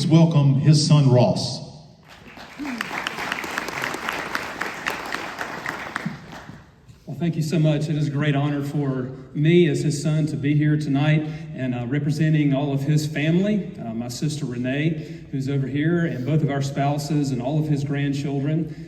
please welcome his son, Ross. Well, thank you so much. It is a great honor for me as his son to be here tonight and representing all of his family, my sister Renee, who's over here, and both of our spouses and all of his grandchildren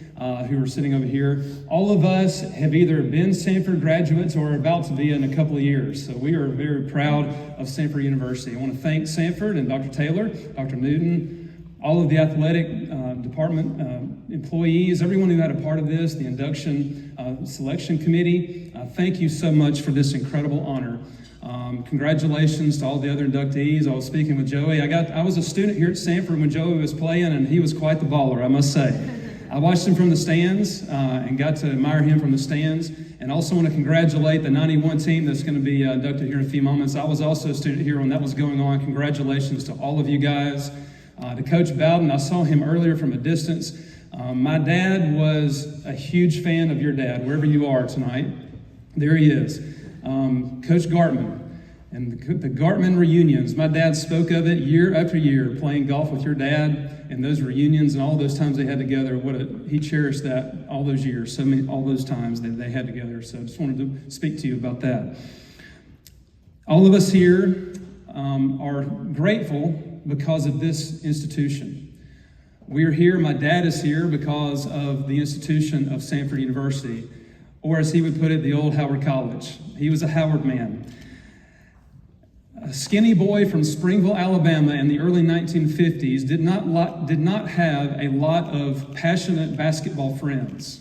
who are sitting over here. All of us have either been Sanford graduates or are about to be in a couple of years. So we are very proud of Sanford University. I want to thank Sanford and Dr. Taylor, Dr. Newton, all of the athletic department employees, everyone who had a part of this, the Induction selection committee. Thank you so much for this incredible honor. Congratulations to all the other inductees. I was speaking with Joey. I was a student here at Sanford when Joey was playing, and he was quite the baller, I must say. I watched him from the stands and got to admire him from the stands. And also want to congratulate the 91 team that's going to be inducted here in a few moments. I was also a student here when that was going on. Congratulations to all of you guys. To Coach Bowden, I saw him earlier from a distance. My dad was a huge fan of your dad, wherever you are tonight. There he is. Coach Gartman. And the Gartman reunions, my dad spoke of it year after year, playing golf with your dad and those reunions and all those times they had together. He cherished that all those years, all those times that they had together. So I just wanted to speak to you about that. All of us here are grateful because of this institution. We are here, my dad is here because of the institution of Sanford University, or as he would put it, the old Howard College. He was a Howard man. A skinny boy from Springville, Alabama in the early 1950s did not have a lot of passionate basketball friends.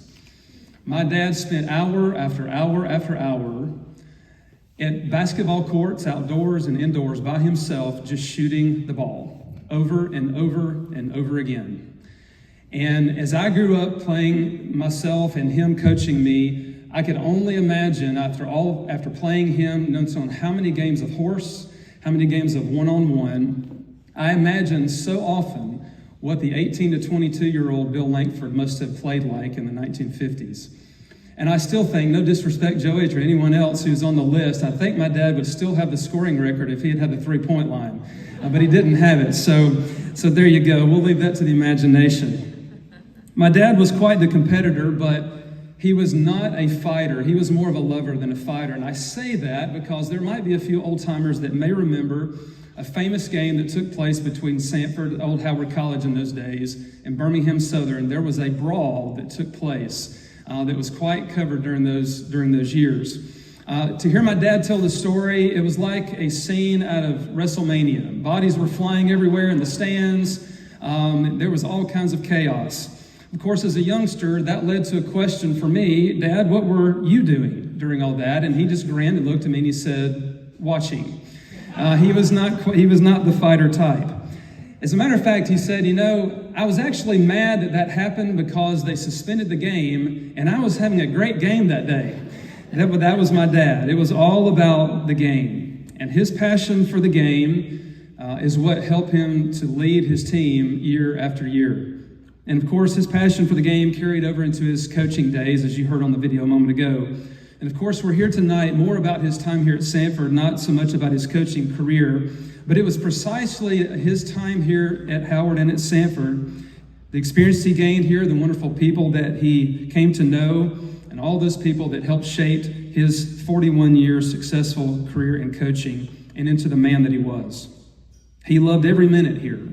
My dad spent hour after hour after hour at basketball courts, outdoors and indoors by himself, just shooting the ball over and over and over again. And as I grew up playing myself and him coaching me, I could only imagine after playing him, no telling how many games of horse, how many games of one-on-one, I imagine so often what the 18 to 22-year-old Bill Lankford must have played like in the 1950s. And I still think, no disrespect, Joe H. or anyone else who's on the list, I think my dad would still have the scoring record if he had the three-point line. But he didn't have it, so there you go. We'll leave that to the imagination. My dad was quite the competitor, but he was not a fighter. He was more of a lover than a fighter. And I say that because there might be a few old-timers that may remember a famous game that took place between Sanford, Old Howard College in those days, and Birmingham Southern. There was a brawl that took place that was quite covered during those years. To hear my dad tell the story, it was like a scene out of WrestleMania. Bodies were flying everywhere in the stands. There was all kinds of chaos. Of course, as a youngster, that led to a question for me, Dad, what were you doing during all that? And he just grinned and looked at me and he said, watching. He was not the fighter type. As a matter of fact, he said, I was actually mad that happened because they suspended the game and I was having a great game that day. That was my dad. It was all about the game. And his passion for the game is what helped him to lead his team year after year. And of course, his passion for the game carried over into his coaching days, as you heard on the video a moment ago. And of course, we're here tonight more about his time here at Sanford, not so much about his coaching career, but it was precisely his time here at Howard and at Sanford, the experience he gained here, the wonderful people that he came to know, and all those people that helped shape his 41-year successful career in coaching and into the man that he was. He loved every minute here.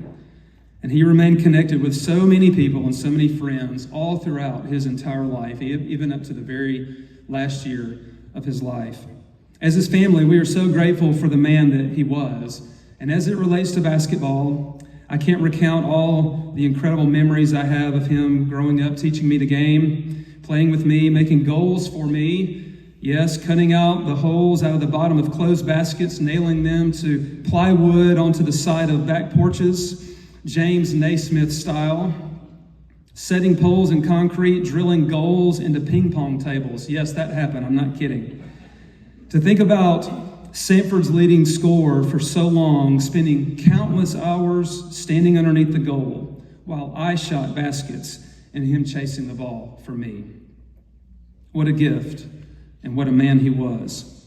And he remained connected with so many people and so many friends all throughout his entire life, even up to the very last year of his life. As his family, we are so grateful for the man that he was. And as it relates to basketball, I can't recount all the incredible memories I have of him growing up, teaching me the game, playing with me, making goals for me. Yes, cutting out the holes out of the bottom of closed baskets, nailing them to plywood onto the side of back porches, James Naismith style, setting poles in concrete, drilling goals into ping pong tables. Yes, that happened. I'm not kidding. To think about Sanford's leading scorer for so long, spending countless hours standing underneath the goal while I shot baskets and him chasing the ball for me. What a gift and what a man he was.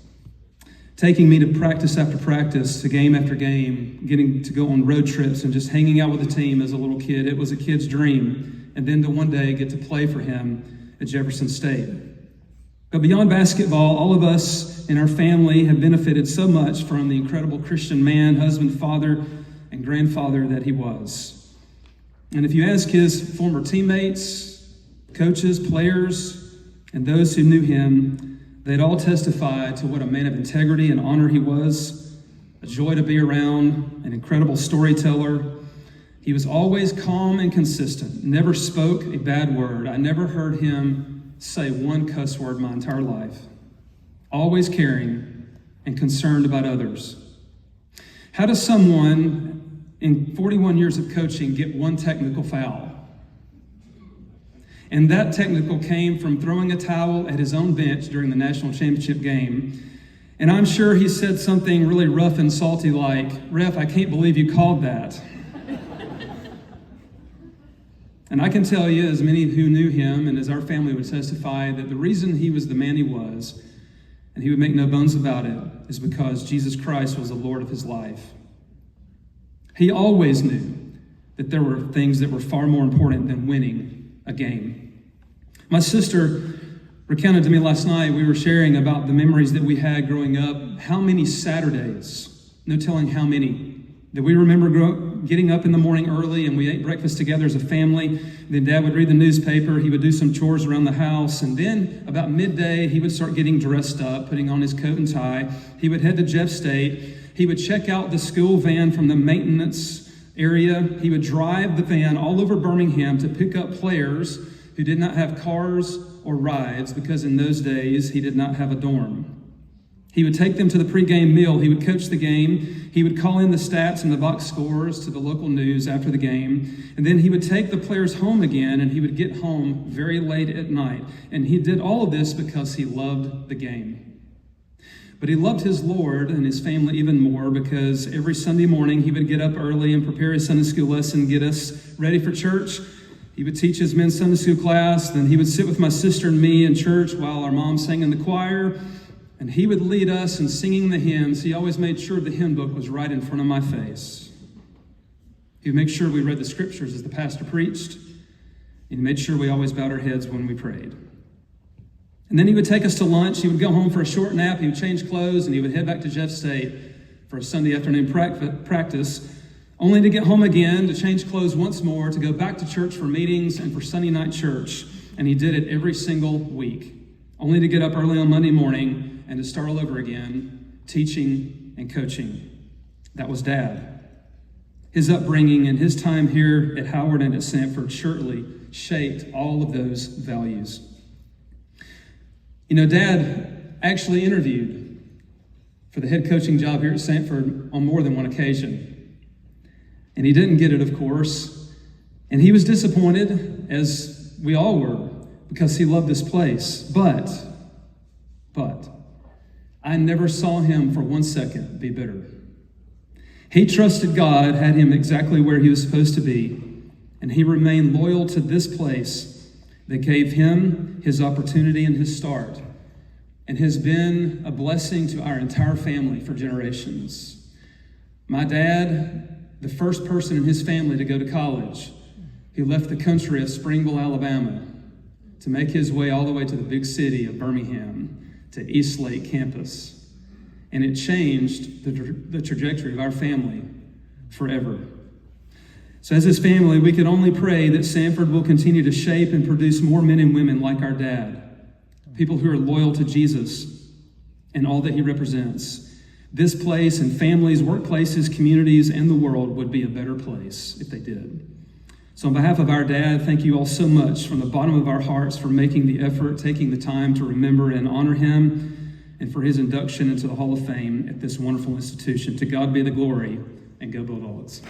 taking me to practice after practice, to game after game, getting to go on road trips and just hanging out with the team as a little kid. It was a kid's dream. And then to one day get to play for him at Jefferson State. But beyond basketball, all of us in our family have benefited so much from the incredible Christian man, husband, father, and grandfather that he was. And if you ask his former teammates, coaches, players, and those who knew him, they'd all testify to what a man of integrity and honor he was, a joy to be around, an incredible storyteller. He was always calm and consistent, never spoke a bad word. I never heard him say one cuss word my entire life. Always caring and concerned about others. How does someone in 41 years of coaching get one technical foul? And that technical came from throwing a towel at his own bench during the national championship game. And I'm sure he said something really rough and salty like, "Ref, I can't believe you called that." And I can tell you, as many who knew him and as our family would testify, that the reason he was the man he was, and he would make no bones about it, is because Jesus Christ was the Lord of his life. He always knew that there were things that were far more important than winning a game. My sister recounted to me last night, we were sharing about the memories that we had growing up, how many Saturdays, no telling how many, that we remember getting up in the morning early and we ate breakfast together as a family. Then Dad would read the newspaper, he would do some chores around the house, and then about midday he would start getting dressed up, putting on his coat and tie. He would head to Jeff State. He would check out the school van from the maintenance area. He would drive the van all over Birmingham to pick up players who did not have cars or rides, because in those days he did not have a dorm. He would take them to the pregame meal. He would coach the game. He would call in the stats and the box scores to the local news after the game. And then he would take the players home again, and he would get home very late at night. And he did all of this because he loved the game. But he loved his Lord and his family even more, because every Sunday morning he would get up early and prepare his Sunday school lesson, get us ready for church. He would teach his men's Sunday school class. Then he would sit with my sister and me in church while our mom sang in the choir. And he would lead us in singing the hymns. He always made sure the hymn book was right in front of my face. He would make sure we read the scriptures as the pastor preached. And he made sure we always bowed our heads when we prayed. And then he would take us to lunch. He would go home for a short nap. He would change clothes, and he would head back to Jeff State for a Sunday afternoon practice, only to get home again, to change clothes once more, to go back to church for meetings and for Sunday night church. And he did it every single week, only to get up early on Monday morning and to start all over again, teaching and coaching. That was Dad. His upbringing and his time here at Howard and at Sanford surely shaped all of those values. You know, Dad actually interviewed for the head coaching job here at Sanford on more than one occasion. And he didn't get it, of course. And he was disappointed, as we all were, because he loved this place. But, I never saw him for 1 second be bitter. He trusted God had him exactly where he was supposed to be, and he remained loyal to this place that gave him his opportunity and his start, and has been a blessing to our entire family for generations. My dad, the first person in his family to go to college, he left the country of Springville, Alabama, to make his way all the way to the big city of Birmingham, to East Lake campus. And it changed the trajectory of our family forever. So as his family, we can only pray that Sanford will continue to shape and produce more men and women like our dad, people who are loyal to Jesus and all that he represents. This place and families, workplaces, communities, and the world would be a better place if they did. So on behalf of our dad, thank you all so much from the bottom of our hearts for making the effort, taking the time to remember and honor him, and for his induction into the Hall of Fame at this wonderful institution. To God be the glory, and go Bulldogs.